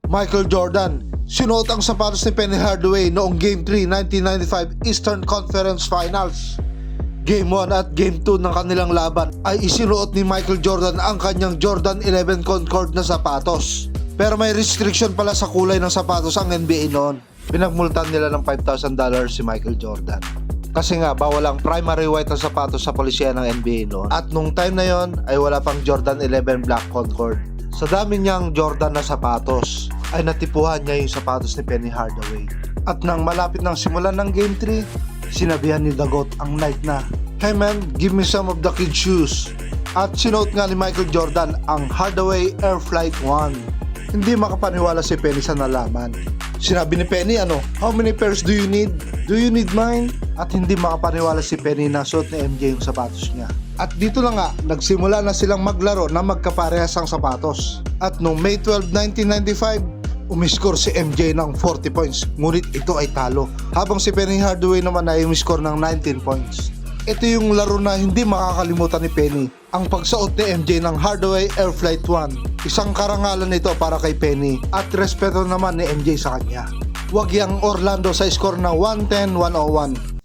Michael Jordan, sinuot ang sapatos ni Penny Hardaway noong Game 3, 1995 Eastern Conference Finals. Game 1 at Game 2 ng kanilang laban ay isinuot ni Michael Jordan ang kanyang Jordan 11 Concord na sapatos. Pero may restriction pala sa kulay ng sapatos ang NBA noon. Pinagmultan nila ng $5,000 si Michael Jordan. Kasi nga bawal ang primary white na sapatos sa polisiya ng NBA noon. At nung time na yon ay wala pang Jordan 11 Black Concord. Sa dami niyang Jordan na sapatos ay natipuhan niya yung sapatos ni Penny Hardaway. At nang malapit ng simulan ng Game 3, sinabihan ni Dagot ang Knight na, "Hey man, give me some of the kid shoes." At sinuot nga ni Michael Jordan ang Hardaway Air Flight 1. Hindi makapaniwala si Penny sa nalaman. Sinabi ni Penny, "How many pairs do you need? Do you need mine?" At hindi makapaniwala si Penny na suot ni MJ yung sapatos niya. At dito na nga, nagsimula na silang maglaro na magkaparehas ang sapatos. At noong May 12, 1995, umiskor si MJ ng 40 points, ngunit ito ay talo. Habang si Penny Hardaway naman ay umiskor ng 19 points. Ito yung laro na hindi makakalimutan ni Penny, ang pagsuot ni MJ ng Hardaway Air Flight 1. Isang karangalan ito para kay Penny at respeto naman ni MJ sa kanya. Huwag yang Orlando sa score na 110-101.